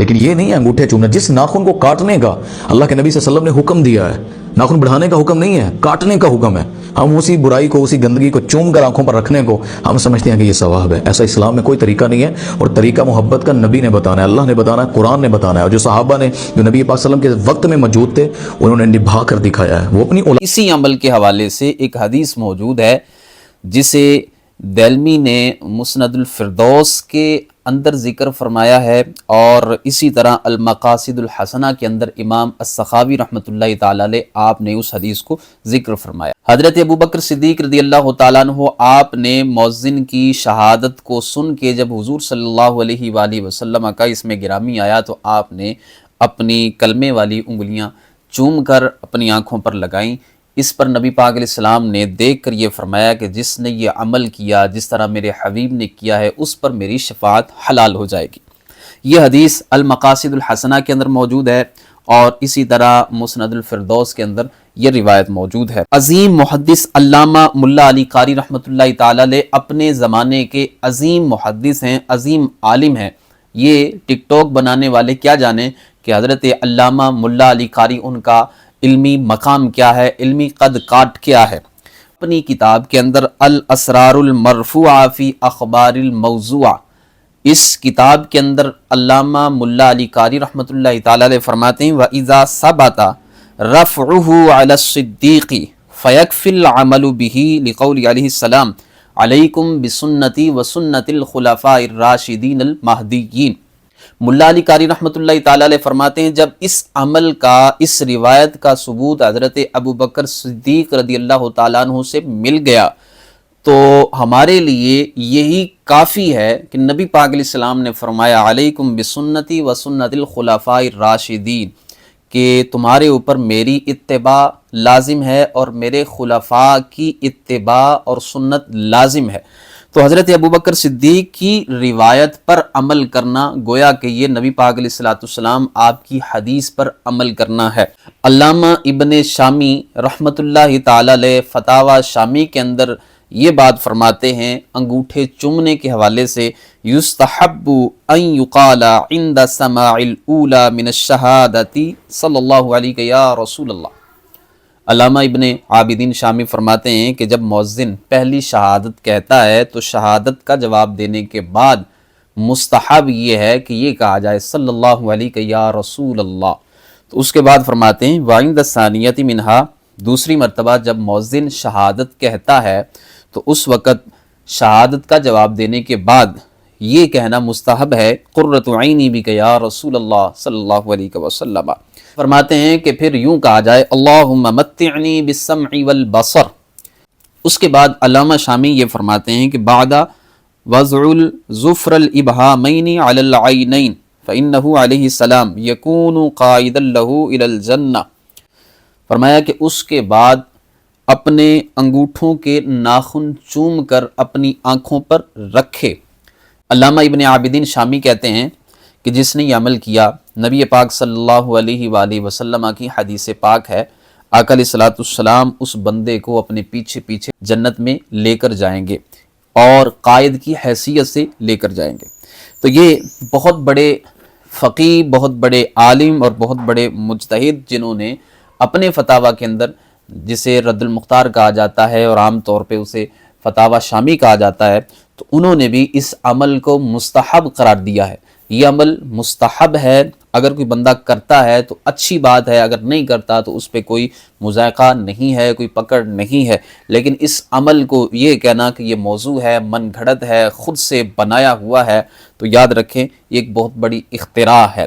لیکن یہ نہیں ہے انگوٹھے چومنا، جس ناخن کو کاٹنے کا اللہ کے نبی صلی اللہ علیہ وسلم نے حکم دیا ہے، ناخن بڑھانے کا حکم نہیں ہے، کاٹنے کا حکم ہے، ہم اسی برائی کو، اسی گندگی کو چوم کر آنکھوں پر رکھنے کو ہم سمجھتے ہیں کہ یہ ثواب ہے۔ ایسا اسلام میں کوئی طریقہ نہیں ہے، اور طریقہ محبت کا نبی نے بتانا ہے، اللہ نے بتانا ہے، قرآن نے بتانا ہے، اور جو صحابہ نے، جو نبی پاک صلی اللہ علیہ وسلم کے وقت میں موجود تھے، انہوں نے نبھا کر دکھایا ہے۔ وہ اپنی اسی عمل کے حوالے سے ایک حدیث موجود ہے جسے دلمی نے مسند الفردوس کے اندر ذکر فرمایا ہے، اور اسی طرح المقاصد الحسنہ کے اندر امام السخاوی رحمۃ اللہ تعالی علیہ آپ نے اس حدیث کو ذکر فرمایا۔ حضرت ابوبکر صدیق رضی اللہ تعالیٰ عنہ آپ نے مؤذن کی شہادت کو سن کے جب حضور صلی اللہ علیہ وآلہ وسلم کا اس میں گرامی آیا تو آپ نے اپنی کلمے والی انگلیاں چوم کر اپنی آنکھوں پر لگائیں۔ اس پر نبی پاک علیہ السلام نے دیکھ کر یہ فرمایا کہ جس نے یہ عمل کیا جس طرح میرے حبیب نے کیا ہے اس پر میری شفاعت حلال ہو جائے گی۔ یہ حدیث المقاصد الحسنہ کے اندر موجود ہے، اور اسی طرح مسند الفردوس کے اندر یہ روایت موجود ہے۔ عظیم محدث علامہ ملا علی قاری رحمۃ اللہ تعالی علیہ اپنے زمانے کے عظیم محدث ہیں، عظیم عالم ہیں۔ یہ ٹک ٹاک بنانے والے کیا جانیں کہ حضرت علامہ ملا علی قاری ان کا علمی مقام کیا ہے، علمی قد کاٹ کیا ہے۔ اپنی کتاب کے اندر الاسرار المرفوعہ فی اخبار الموضوعہ، اس کتاب کے اندر علامہ ملا علی قاری رحمۃ اللہ تعالی علیہ فرماتے ہیں وَإِذَا ثَبَتَ رَفْعُهُ عَلَى الصِّدِّيقِ فَيَكْفِي الْعَمَلُ بِهِ لِقَوْلِ علیہ السلام علیکم بسنتی وسنت الخلفاء الراشدین المہدیین۔ ملا علی قاری رحمۃ اللہ تعالی علیہ فرماتے ہیں جب اس عمل کا، اس روایت کا ثبوت حضرت ابوبکر صدیق رضی اللہ تعالیٰ عنہ سے مل گیا تو ہمارے لیے یہی کافی ہے کہ نبی پاک علیہ السلام نے فرمایا علیکم بسنتی وسنت الخلفاء الراشدین، کہ تمہارے اوپر میری اتباع لازم ہے اور میرے خلفاء کی اتباع اور سنت لازم ہے۔ تو حضرت ابوبکر صدیق کی روایت پر عمل کرنا گویا کہ یہ نبی پاک علیہ الصلوۃ والسلام آپ کی حدیث پر عمل کرنا ہے۔ علامہ ابن شامی رحمۃ اللہ تعالی علیہ فتاوی شامی کے اندر یہ بات فرماتے ہیں انگوٹھے چومنے کے حوالے سے، یستحب ان یقال عند سماع الاولى من الشہادۃ صلی اللہ علیہ یا رسول اللہ۔ علامہ ابن عابدین شامی فرماتے ہیں کہ جب مؤذن پہلی شہادت کہتا ہے تو شہادت کا جواب دینے کے بعد مستحب یہ ہے کہ یہ کہا جائے صلی اللہ علیہ یا رسول اللہ۔ تو اس کے بعد فرماتے ہیں وعند الثانیۃ منہا، دوسری مرتبہ جب مؤذن شہادت کہتا ہے تو اس وقت شہادت کا جواب دینے کے بعد یہ کہنا مستحب ہے قرۃ عینی بک یا رسول اللہ صلی اللہ علیہ وسلم۔ فرماتے ہیں کہ پھر یوں کہا جائے اللہم متعنی بالسمع والبصر۔ اس کے بعد علامہ شامی یہ فرماتے ہیں کہ بعد وضع الظفر الابہامین علی العینین فإنہ علیہ السلام یکون قائدا لہ الی الجنہ۔ فرمایا کہ اس کے بعد اپنے انگوٹھوں کے ناخن چوم کر اپنی آنکھوں پر رکھے۔ علامہ ابن عابدین شامی کہتے ہیں کہ جس نے یہ عمل کیا، نبی پاک صلی اللہ علیہ وآلہ وسلم کی حدیث پاک ہے، آقا علیہ الصلوۃ والسلام اس بندے کو اپنے پیچھے پیچھے جنت میں لے کر جائیں گے اور قائد کی حیثیت سے لے کر جائیں گے۔ تو یہ بہت بڑے فقیہ، بہت بڑے عالم اور بہت بڑے مجتہد جنہوں نے اپنے فتاوی کے اندر، جسے رد المختار کہا جاتا ہے اور عام طور پہ اسے فتاوی شامی کہا جاتا ہے، تو انہوں نے بھی اس عمل کو مستحب قرار دیا ہے۔ یہ عمل مستحب ہے، اگر کوئی بندہ کرتا ہے تو اچھی بات ہے، اگر نہیں کرتا تو اس پہ کوئی مذائقہ نہیں ہے، کوئی پکڑ نہیں ہے، لیکن اس عمل کو یہ کہنا کہ یہ موضوع ہے، من گھڑت ہے، خود سے بنایا ہوا ہے، تو یاد رکھیں یہ ایک بہت بڑی اختراع ہے۔